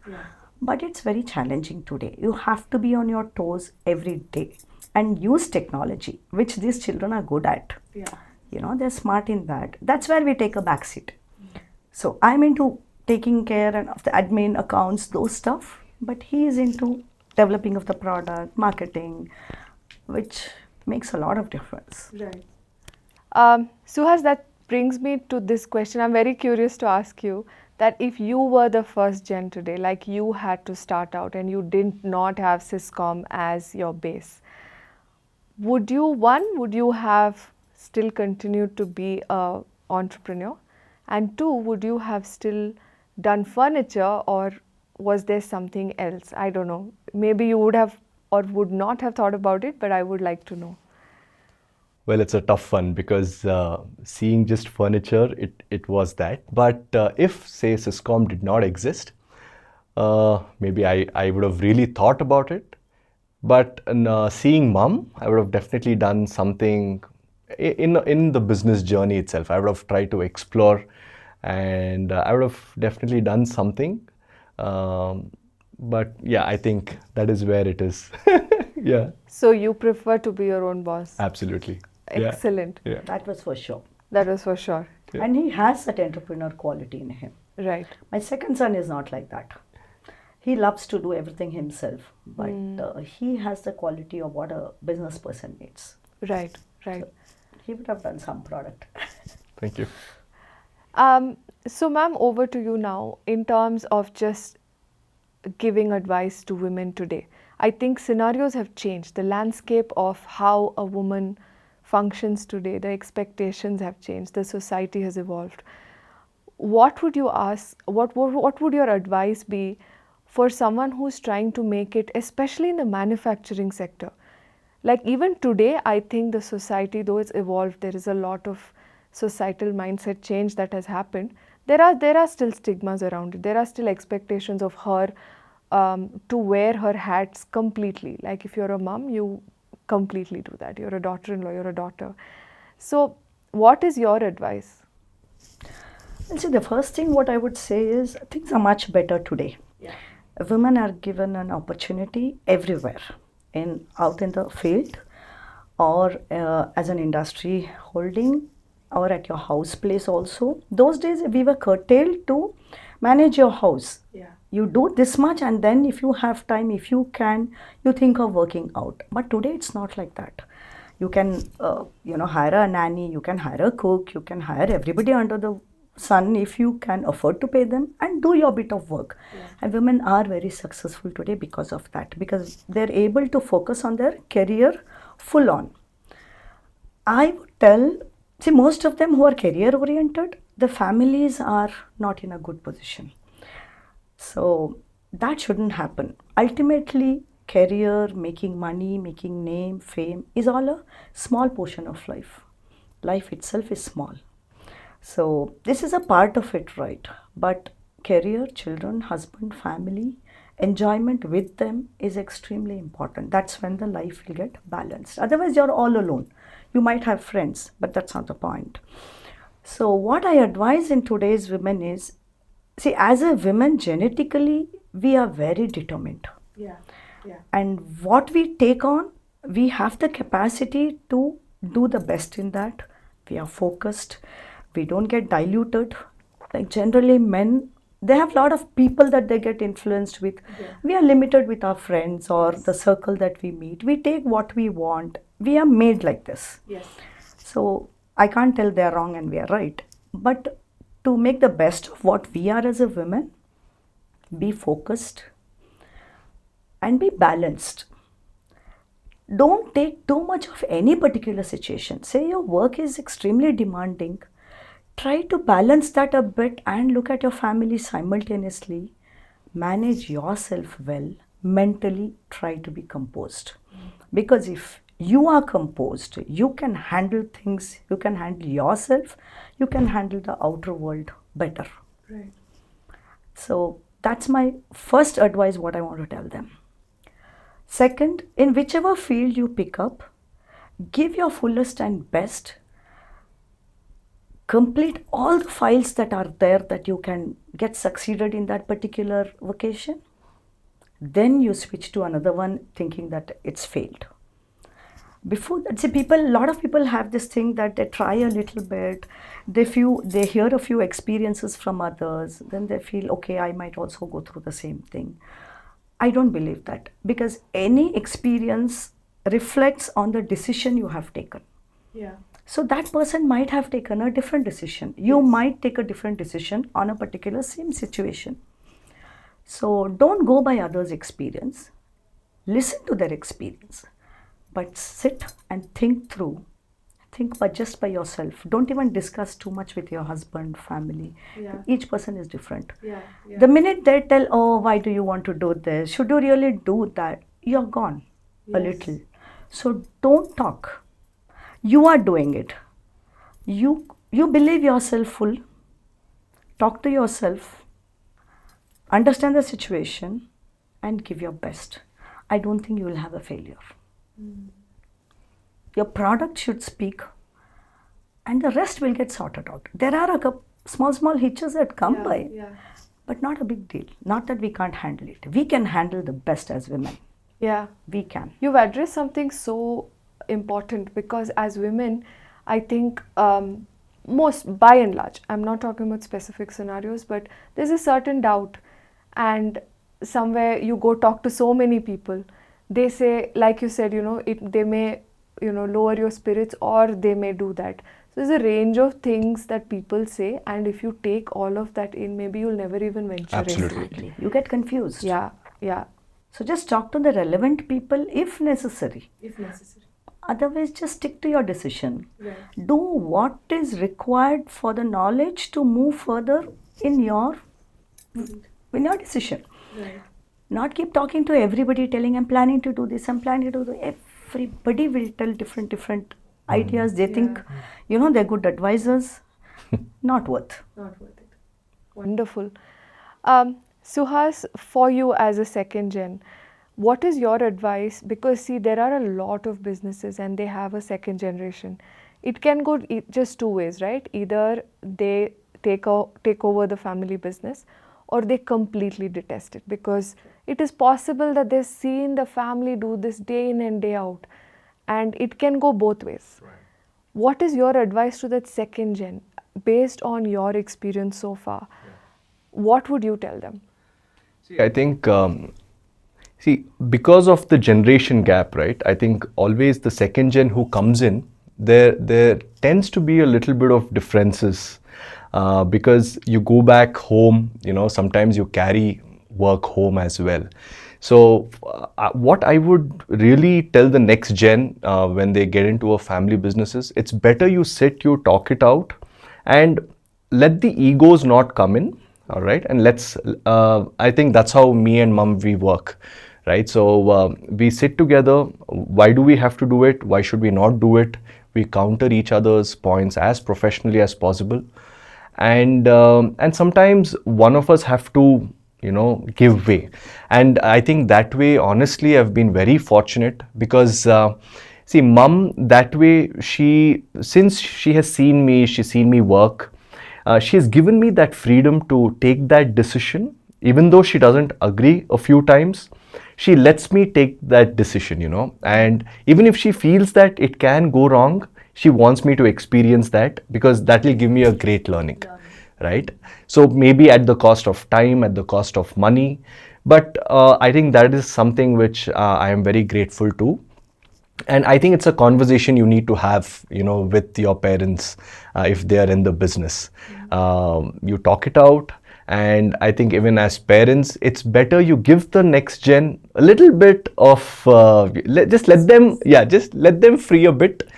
But it's very challenging today. You have to be on your toes every day and use technology, which these children are good at. They're smart in that. That's where we take a backseat. So I'm into taking care and of the admin accounts, those stuff, but he is into developing of the product, marketing, which makes a lot of difference. Right. Suhas, that brings me to this question. I'm very curious to ask you that if you were the first gen today, like you had to start out and you did not have Syscom as your base, would you have still continued to be an entrepreneur? And two, would you have still done furniture, or was there something else? I don't know. Maybe you would have or would not have thought about it, but I would like to know. Well, it's a tough one because seeing just furniture, it was that. But if, say, Syscom did not exist, maybe I would have really thought about it. But seeing mom, I would have definitely done something in the business journey itself. I would have tried to explore, and I would have definitely done something. But yeah, I think that is where it is. Yeah, So you prefer to be your own boss? absolutely. Yeah. Excellent. Yeah. That was for sure. That was for sure. Yeah. And he has that entrepreneur quality in him. Right. My second son is not like that. He loves to do everything himself, but he has the quality of what a business person needs. Right. Right. He would have done some product. Thank you. So, ma'am, over to you now in terms of just giving advice to women today. I think scenarios have changed. The landscape of how a woman functions today, the expectations have changed, the society has evolved. What would you ask, what would your advice be for someone who's trying to make it, especially in the manufacturing sector? Like even today, I think the society, though it's evolved, there is a lot of societal mindset change that has happened. There are still stigmas around it. There are still expectations of her to wear her hats completely. Like if you're a mom, you completely do that. You're a daughter-in-law, you're a daughter. So what is your advice? And see, the first thing what I would say is things are much better today. Yeah. Women are given an opportunity everywhere, out in the field, or as an industry holding, or at your house place also. Those days we were curtailed to manage your house. Yeah. You do this much, and then if you have time, if you can, you think of working out. But today it's not like that. You can hire a nanny, you can hire a cook, you can hire everybody under the sun if you can afford to pay them, and do your bit of work. Yeah. And women are very successful today because of that, because they're able to focus on their career full on. I would tell, see, most of them who are career oriented, the families are not in a good position. So that shouldn't happen. Ultimately, career, making money, making name, fame is all a small portion of life. Life itself is small. So this is a part of it, right? But career, children, husband, family, enjoyment with them is extremely important. That's when the life will get balanced. Otherwise, you're all alone. You might have friends, but that's not the point. So what I advise in today's women is, see, as a woman, genetically, we are very determined. Yeah. Yeah. And what we take on, we have the capacity to do the best in that. We are focused. We don't get diluted. Like generally men, they have a lot of people that they get influenced with. Yeah. We are limited with our friends or the circle that we meet. We take what we want. We are made like this. Yes. So I can't tell they are wrong and we are right. But to make the best of what we are as a woman, be focused and be balanced. Don't take too much of any particular situation. Say your work is extremely demanding. Try to balance that a bit and look at your family simultaneously. Manage yourself well. Mentally, try to be composed. Because if you are composed, you can handle things, you can handle yourself, you can handle the outer world better. Right. So that's my first advice, what I want to tell them. Second, in whichever field you pick up, give your fullest and best. Complete all the files that are there that you can get succeeded in that particular vocation. Then you switch to another one thinking that it's failed. Before that, see, a lot of people have this thing that they try a little bit, they hear a few experiences from others, then they feel, okay, I might also go through the same thing. I don't believe that, because any experience reflects on the decision you have taken. Yeah. So that person might have taken a different decision. You might take a different decision on a particular same situation. So don't go by others' experience. Listen to their experience. But sit and think through think just by yourself. Don't even discuss too much with your husband, family. Yeah. Each person is different. Yeah. Yeah. The minute they tell, oh, why do you want to do this? Should you really do that? You're gone a little. So don't talk. You are doing it. You believe yourself full. Talk to yourself. Understand the situation and give your best. I don't think you will have a failure. Your product should speak and the rest will get sorted out. There are a couple small hitches that come by, but not a big deal. Not that we can't handle it. We can handle the best as women. Yeah. We can. You've addressed something so important because as women, I think most, by and large, I'm not talking about specific scenarios, but there's a certain doubt. And somewhere you go talk to so many people, they say, like you said, they may, lower your spirits or they may do that. So there's a range of things that people say, and if you take all of that in, maybe you'll never even venture in. Absolutely. You get confused. Yeah, yeah. So just talk to the relevant people if necessary. If necessary. Otherwise, just stick to your decision. Right. Do what is required for the knowledge to move further in your decision. Right. Not keep talking to everybody, telling I'm planning to do this, I'm planning to do that. Everybody will tell different ideas. They think, they're good advisors. Not worth. Not worth it. Wonderful. Suhas, for you as a second gen, what is your advice? Because see, there are a lot of businesses and they have a second generation. It can go just two ways, right? Either they take over the family business or they completely detest it, because it is possible that they've seen the family do this day in and day out, and it can go both ways. Right. What is your advice to that second gen based on your experience so far? Yeah. What would you tell them? See, I think, because of the generation gap, right? I think always the second gen who comes in, there tends to be a little bit of differences. Because you go back home, sometimes you carry work home as well. So what I would really tell the next gen when they get into a family businesses, it's better you sit, you talk it out and let the egos not come in, all right? And I think that's how me and mom, we work, right? So we sit together, why do we have to do it? Why should we not do it? We counter each other's points as professionally as possible. And sometimes one of us have to, give way. And I think that way, honestly, I've been very fortunate because, see, mom, that way, since she has seen me work, she has given me that freedom to take that decision, even though she doesn't agree a few times. She lets me take that decision, and even if she feels that it can go wrong, she wants me to experience that because that will give me a great learning, right? So maybe at the cost of time, at the cost of money, but I think that is something which I am very grateful to. And I think it's a conversation you need to have, with your parents if they are in the business. You talk it out. And I think even as parents, it's better you give the next gen a little bit of, just let them free a bit.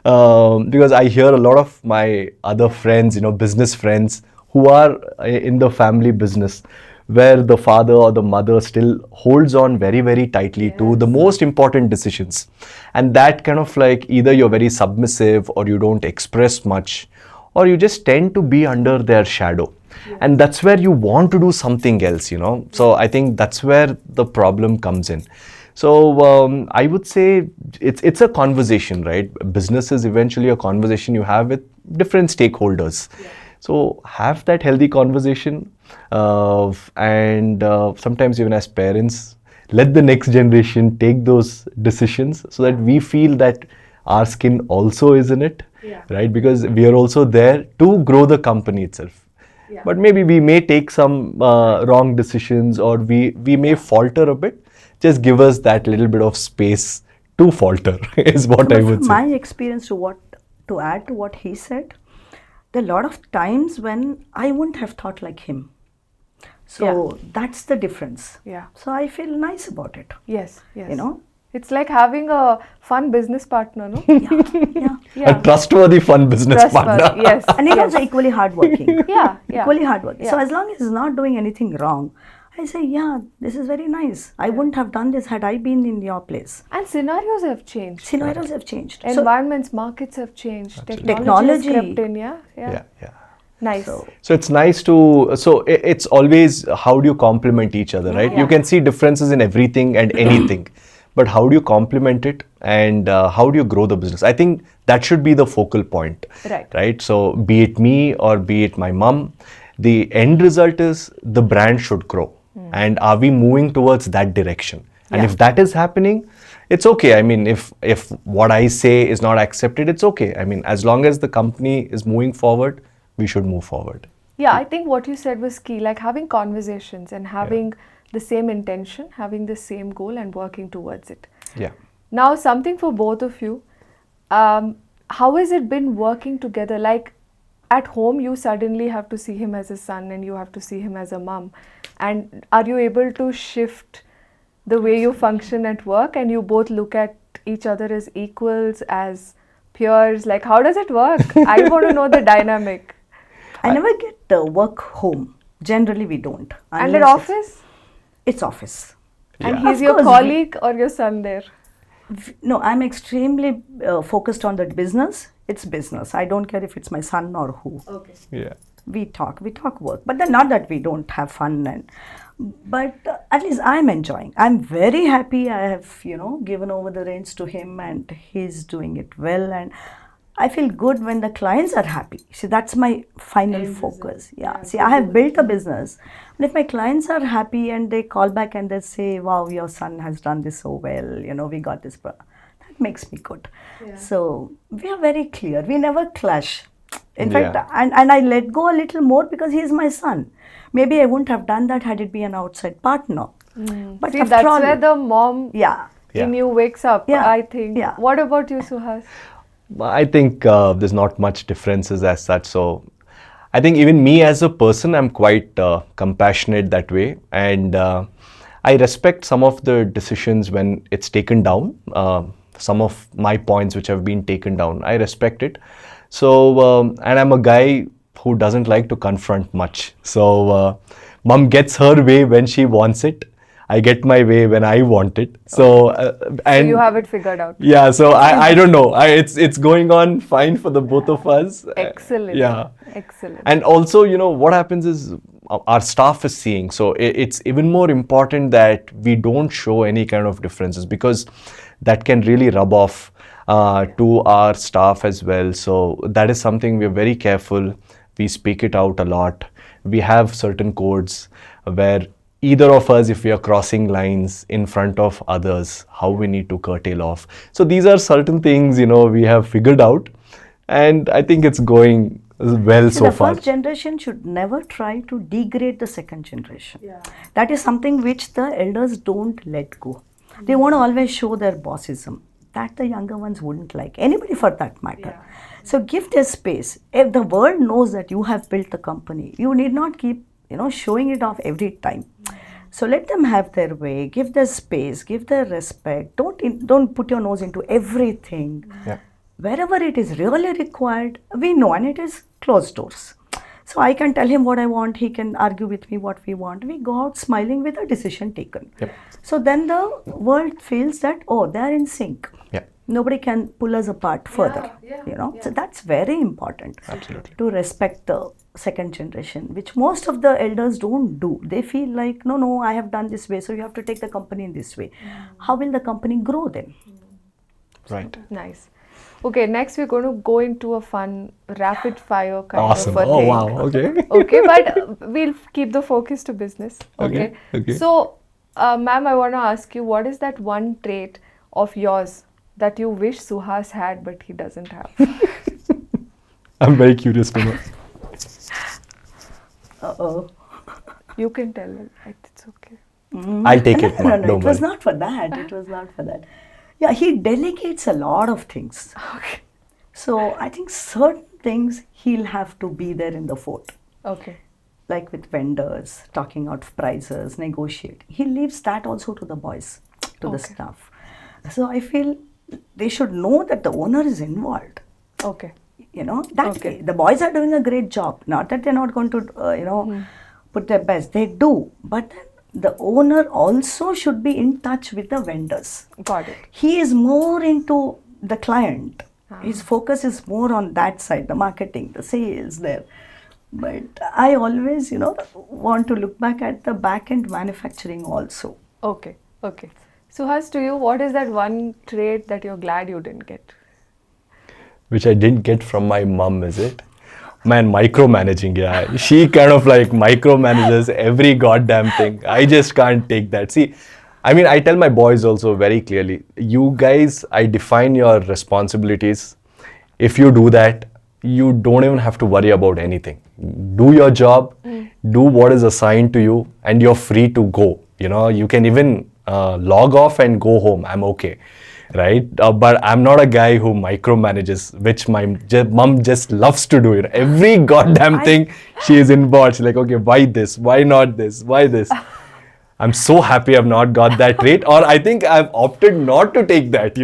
Because I hear a lot of my other friends, business friends who are in the family business, where the father or the mother still holds on very, very tightly to the most important decisions. And that kind of like either you're very submissive or you don't express much, or you just tend to be under their shadow. Yes. And that's where you want to do something else, So I think that's where the problem comes in. So I would say it's a conversation, right? Business is eventually a conversation you have with different stakeholders. Yeah. So have that healthy conversation, and sometimes even as parents, let the next generation take those decisions so that we feel that our skin also is in it, right? Because we are also there to grow the company itself. Yeah. But maybe we may take some wrong decisions, or we may falter a bit. Just give us that little bit of space to falter is what I would say. My experience to add to what he said, there are a lot of times when I wouldn't have thought like him. So that's the difference. Yeah. So I feel nice about it. Yes. It's like having a fun business partner, no? Yeah. A trustworthy, fun business partner. Yes. And he's also equally hardworking. Yeah. Equally hardworking. So Yeah. as long as he's not doing anything wrong, I say, yeah, this is very nice. I wouldn't have done this had I been in your place. And scenarios have changed. Scenarios have changed. So Environments, markets have changed. Technology. Has crept in, yeah. Yeah. Nice. So it's nice to, it's always how do you complement each other, right? Yeah. You can see differences in everything and anything, but how do you complement it and how do you grow the business? I think that should be the focal point, right? So be it me or be it my mom, the end result is the brand should grow. And are we moving towards that direction? And if that is happening, it's okay. I mean, if what I say is not accepted, it's okay. I mean, as long as the company is moving forward, we should move forward. Yeah, I think what you said was key, like having conversations and having the same intention, having the same goal and working towards it. Yeah. Now, something for both of you. How has it been working together? Like at home, you suddenly have to see him as a son and you have to see him as a mom. And are you able to shift the way you function at work and you both look at each other as equals, as peers? Like, how does it work? I want to know the dynamic. I never get work home. Generally, we don't. And at office? It's office. And Yeah. he's your colleague or your son there? No, I'm extremely focused on that business. It's business. I don't care if it's my son or who. Okay. Yeah. We talk work. But then not that we don't have fun. But at least I'm enjoying. I'm very happy I have, given over the reins to him and he's doing it well. And I feel good when the clients are happy. See, that's my final focus. Yeah. See, I have built a business. And if my clients are happy and they call back and they say, wow, your son has done this so well, we got this. That makes me good. Yeah. So we are very clear. We never clash. In fact, and I let go a little more because he is my son. Maybe I wouldn't have done that had it been an outside partner. But see, that's where the mom in you wakes up, I think. Yeah. What about you, Suhas? I think there's not much differences as such. So I think even me as a person, I'm quite compassionate that way. And I respect some of the decisions when it's taken down. Some of my points which have been taken down, I respect it. So, and I'm a guy who doesn't like to confront much. So, mom gets her way when she wants it. I get my way when I want it. So, and so you have it figured out. Yeah. So I don't know. It's going on fine for the both of us. Excellent. Yeah. Excellent. And also, what happens is our staff is seeing. So it's even more important that we don't show any kind of differences because that can really rub off to our staff as well. So that is something we're very careful. We speak it out a lot. We have certain codes where either of us, if we are crossing lines in front of others, how we need to curtail off. So these are certain things, we have figured out. And I think it's going well so far. The first generation should never try to degrade the second generation. Yeah. That is something which the elders don't let go. They want to always show their bossism. That the younger ones wouldn't like. Anybody for that matter. Yeah. So give their space. If the world knows that you have built the company, you need not keep, showing it off every time. So let them have their way. Give their space. Give their respect. Don't put your nose into everything. Yeah. Wherever it is really required, we know, and it is closed doors. So I can tell him what I want, he can argue with me what we want. We go out smiling with a decision taken. Yep. So then the world feels that, they are in sync. Yeah. Nobody can pull us apart further, So that's very important. Absolutely. To respect the second generation, which most of the elders don't do. They feel like, no, I have done this way, so you have to take the company in this way. How will the company grow then? Right. Nice. Okay, next we're going to go into a fun rapid fire kind awesome. of a thing. Wow, okay. Okay, but we'll keep the focus to business. Okay. So, ma'am, I want to ask you, what is that one trait of yours that you wish Suhas had but he doesn't have? I'm very curious to know. You can tell him. It's okay. I'll take it. No, it was not for that. It was not for that. Yeah, he delegates a lot of things. Okay. So I think certain things he'll have to be there in the fort. Okay. Like with vendors, talking out prices, negotiate. He leaves that also to the boys, to the staff. So I feel they should know that the owner is involved. Okay. That way. The boys are doing a great job. Not that they're not going to, put their best. They do. But then the owner also should be in touch with the vendors. Got it. He is more into the client. His focus is more on that side, the marketing, the sales there. But I always, want to look back at the back-end manufacturing also. Okay. Okay. Suhas, to you, what is that one trait that you're glad you didn't get? Which I didn't get from my mom, is it? Man, micromanaging, yeah. She kind of like micromanages every goddamn thing. I just can't take that. See, I mean, I tell my boys also very clearly, you guys, I define your responsibilities. If you do that, you don't even have to worry about anything. Do your job, do what is assigned to you, and you're free to go. You can even log off and go home. I'm okay. Right? But I'm not a guy who micromanages, which my mom just loves to do. Every goddamn thing she is involved. She's like, okay, why this? Why not this? Why this? I'm so happy I've not got that trait, or I think I've opted not to take that,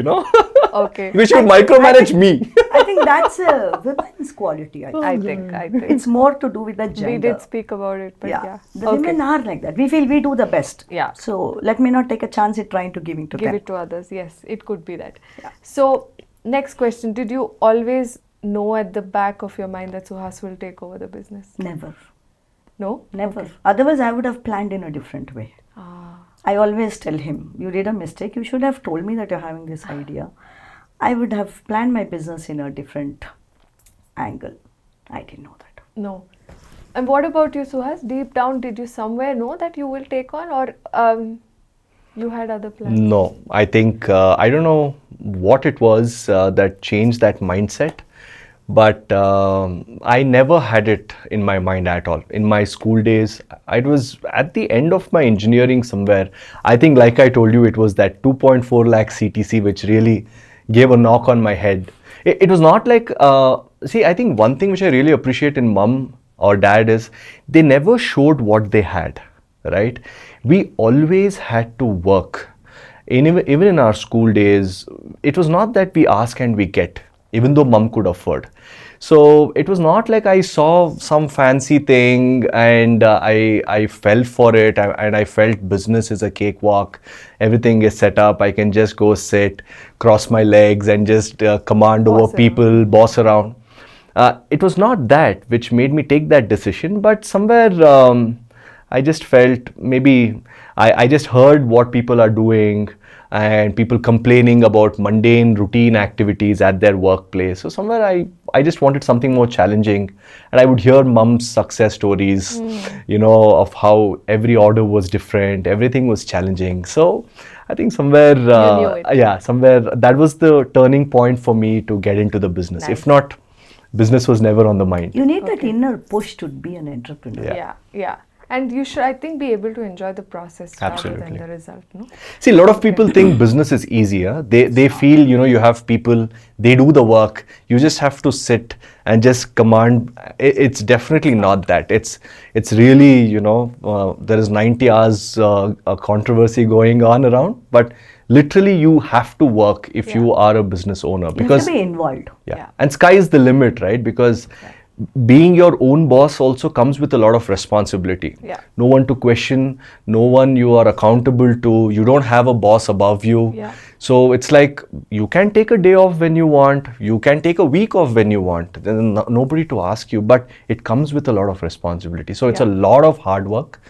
Okay. Because she would micromanage me. I think that's a women's quality. I think. It's more to do with the gender. We did speak about it, but yeah. The women are like that. We feel we do the best. Yeah. So let me not take a chance at trying to give it to them. Give it to others. Yes, it could be that. Yeah. So next question: did you always know at the back of your mind that Suhas will take over the business? Never. No? Never. Okay. Otherwise, I would have planned in a different way. I always tell him, you did a mistake. You should have told me that you're having this idea. I would have planned my business in a different angle. I didn't know that. No. And what about you, Suhas? Deep down, did you somewhere know that you will take on, or you had other plans? No, I think, I don't know what it was that changed that mindset, but I never had it in my mind at all. In my school days, I was at the end of my engineering somewhere. I think, like I told you, it was that 2.4 lakh CTC which really gave a knock on my head. It was not like, see, I think one thing which I really appreciate in mom or dad is they never showed what they had, right? We always had to work. Even in our school days, it was not that we ask and we get, even though mom could afford. So it was not like I saw some fancy thing and I fell for it and I felt business is a cakewalk. Everything is set up. I can just go sit, cross my legs and just command over people, boss around. It was not that which made me take that decision, but somewhere I just felt maybe I just heard what people are doing and people complaining about mundane routine activities at their workplace. So somewhere I just wanted something more challenging, and I would hear mom's success stories, of how every order was different, everything was challenging. So I think somewhere, somewhere that was the turning point for me to get into the business. Nice. If not, business was never on the mind. You need that inner push to be an entrepreneur. Yeah. And you should, I think, be able to enjoy the process rather than the result. No? See, a lot of people think business is easier. They feel, you have people, they do the work. You just have to sit and just command. It's definitely not that. It's really, there is 90 hours a controversy going on around. But literally, you have to work if you are a business owner. Because you have to be involved. Yeah. And sky is the limit, right? Because being your own boss also comes with a lot of responsibility. Yeah. No one to question, no one you are accountable to, you don't have a boss above you. Yeah. So it's like you can take a day off when you want, you can take a week off when you want. There's nobody to ask you, but it comes with a lot of responsibility. So it's a lot of hard work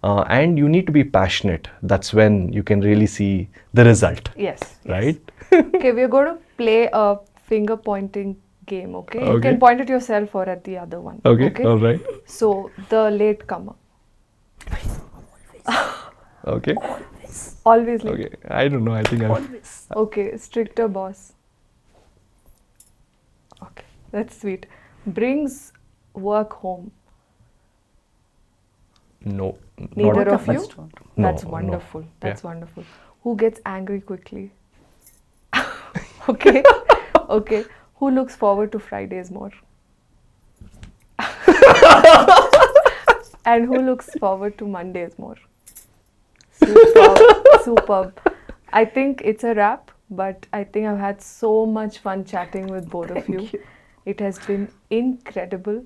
and you need to be passionate. That's when you can really see the result. Yes. Right? Okay, we're going to play a finger pointing game, okay? You can point at yourself or at the other one. Okay. All right. So, the latecomer. Okay. Always late. Okay. I don't know. I think Always. Okay. Stricter boss. Okay. That's sweet. Brings work home. No. Neither of you? No, That's wonderful. No. That's wonderful. Who gets angry quickly? Okay. Okay. Who looks forward to Fridays more? And who looks forward to Mondays more? Superb. Superb. I think it's a wrap, but I think I've had so much fun chatting with both of you. Thank you. It has been incredible.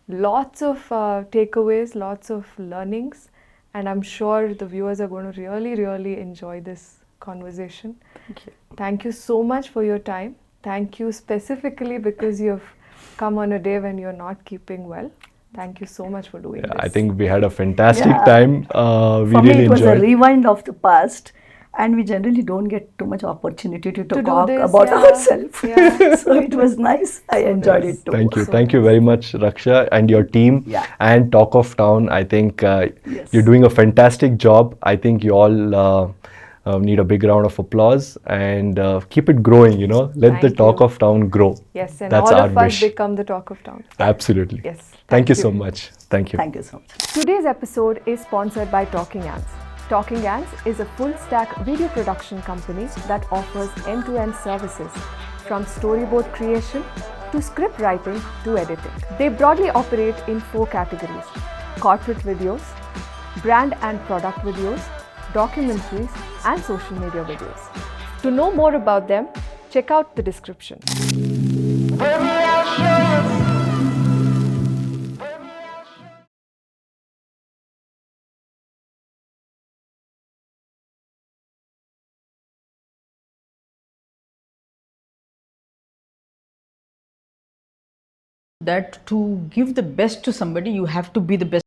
Lots of takeaways, lots of learnings, and I'm sure the viewers are going to really, really enjoy this conversation. Thank you. Thank you so much for your time. Thank you specifically because you've come on a day when you're not keeping well. Thank you so much for doing Yeah, this. I think we had a fantastic Yeah. time. We For me, really it was a enjoyed. rewind of the past, and we generally don't get too much opportunity to do talk this, about yeah. ourselves. Yeah. So it was nice. I enjoyed Yes. it too. Thank you. So Thank you nice. very much, Raksha, and your team Yeah. and Talk of Town. I think Yes. you're doing a fantastic job. I think you all need a big round of applause and keep it growing, you know. Let the Thank Talk you. of Town grow. Yes, and That's all our of us wish. become the talk of town. Absolutely. Yes. Thank you so much. Thank you. Thank you so much. Today's episode is sponsored by Talking Ants. Talking Ants is a full stack video production company that offers end-to-end services from storyboard creation to script writing to editing. They broadly operate in 4 categories: corporate videos, brand and product videos, documentaries, and social media videos. To know more about them, check out the description. That to give the best to somebody, you have to be the best.